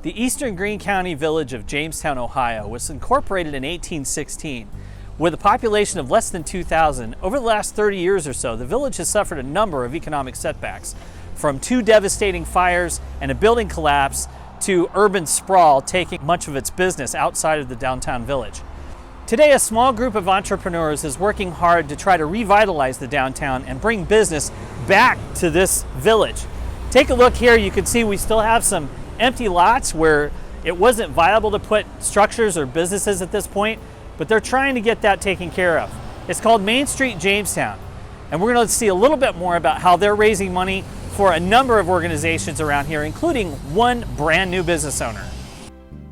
The eastern Greene County village of Jamestown, Ohio was incorporated in 1816. With a population of less than 2,000, over the last 30 years or so, the village has suffered a number of economic setbacks, from 2 devastating fires and a building collapse to urban sprawl taking much of its business outside of the downtown village. Today, a small group of entrepreneurs is working hard to try to revitalize the downtown and bring business back to this village. Take a look here. You can see we still have some empty lots where it wasn't viable to put structures or businesses at this point, but they're trying to get that taken care of. It's called Main Street Jamestown, and we're going to see a little bit more about how they're raising money for a number of organizations around here, including one brand new business owner.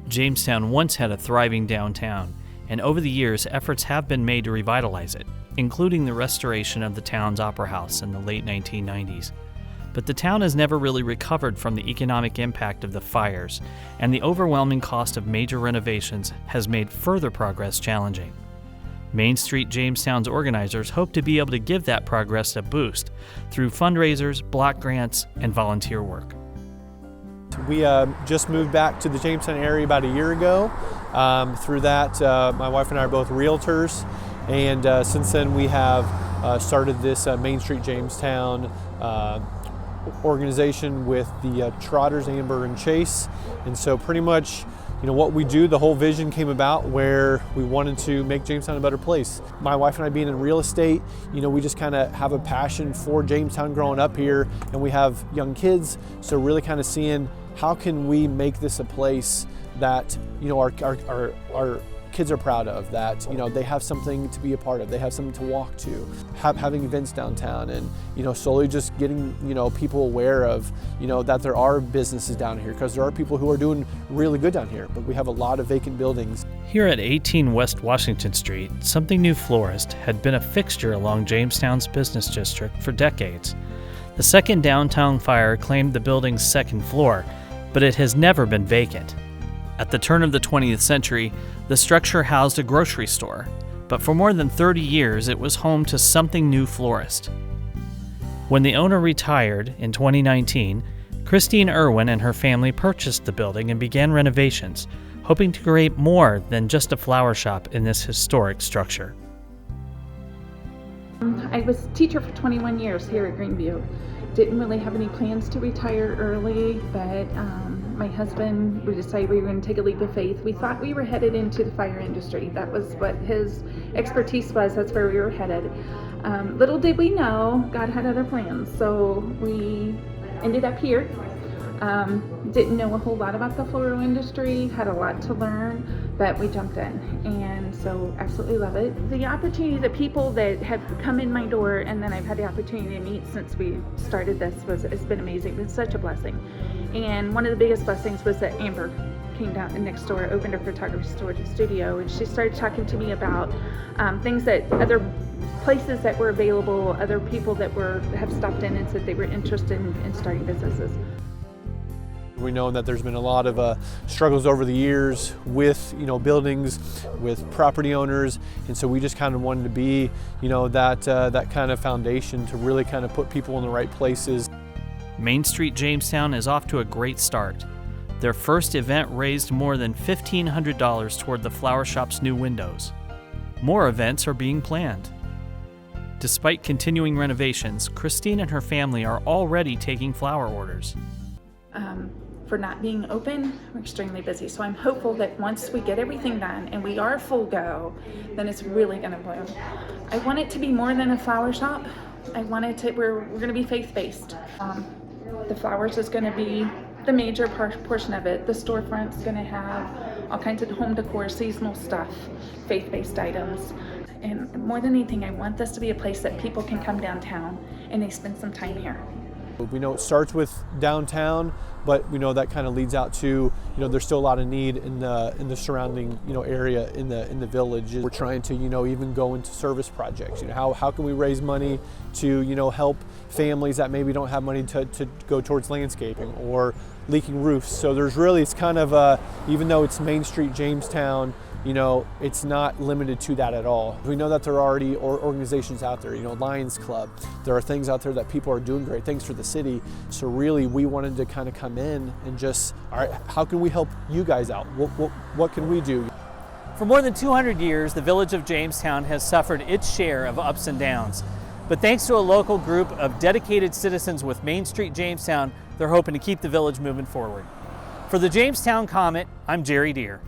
Jamestown once had a thriving downtown, and over the years efforts have been made to revitalize it, including the restoration of the town's Opera House in the late 1990s. But the town has never really recovered from the economic impact of the fires, and the overwhelming cost of major renovations has made further progress challenging. Main Street Jamestown's organizers hope to be able to give that progress a boost through fundraisers, block grants, and volunteer work. We just moved back to the Jamestown area about a year ago. Through that, my wife and I are both realtors, and since then we have started this Main Street Jamestown organization with the Trotters, Amber, and Chase. And so pretty much, what we do, the whole vision came about where we wanted to make Jamestown a better place. My wife and I being in real estate, we just kind of have a passion for Jamestown growing up here, and we have young kids, so really kind of seeing how can we make this a place that our kids are proud of, that they have something to be a part of, they have something to walk to, having events downtown, and slowly just getting people aware of that there are businesses down here, because there are people who are doing really good down here, but we have a lot of vacant buildings. Here at 18 West Washington Street, Something New Florist had been a fixture along Jamestown's business district for decades. The second downtown fire claimed the building's second floor, but it has never been vacant. At the turn of the 20th century, the structure housed a grocery store, but for more than 30 years it was home to Something New Florist. When the owner retired in 2019, Christine Irwin and her family purchased the building and began renovations, hoping to create more than just a flower shop in this historic structure. I was a teacher for 21 years here at Greenview. Didn't really have any plans to retire early, but my husband, we decided we were going to take a leap of faith. We thought we were headed into the fire industry. That was what his expertise was. That's where we were headed. Little did we know, God had other plans. So we ended up here. Didn't know a whole lot about the floral industry, had a lot to learn, but we jumped in, and so absolutely love it. The opportunity, the people that have come in my door and then I've had the opportunity to meet since we started this it's been amazing. It's been such a blessing. And one of the biggest blessings was that Amber came down next door, opened her photography studio, and she started talking to me about things that other places that were available, other people that have stopped in and said they were interested in starting businesses. We know that there's been a lot of struggles over the years with buildings, with property owners, and so we just kind of wanted to be that kind of foundation to really kind of put people in the right places. Main Street Jamestown is off to a great start. Their first event raised more than $1,500 toward the flower shop's new windows. More events are being planned. Despite continuing renovations, Christine and her family are already taking flower orders. For not being open, we're extremely busy. So I'm hopeful that once we get everything done and we are full go, then it's really gonna bloom. I want it to be more than a flower shop. I want it to, we're gonna be faith-based. The flowers is gonna be the major portion of it. The storefront's gonna have all kinds of home decor, seasonal stuff, faith-based items. And more than anything, I want this to be a place that people can come downtown and they spend some time here. We know it starts with downtown, but we know that kind of leads out to there's still a lot of need in the surrounding area in the village. We're trying to even go into service projects. How can we raise money to help families that maybe don't have money to go towards landscaping or leaking roofs. So it's kind of even though it's Main Street Jamestown, you know, it's not limited to that at all. We know that there are already organizations out there, you know, Lions Club. There are things out there that people are doing great things for the city. So really, we wanted to kind of come in and just, all right, how can we help you guys out? What can we do? For more than 200 years, the village of Jamestown has suffered its share of ups and downs. But thanks to a local group of dedicated citizens with Main Street Jamestown, they're hoping to keep the village moving forward. For the Jamestown Comet, I'm Gery Deer.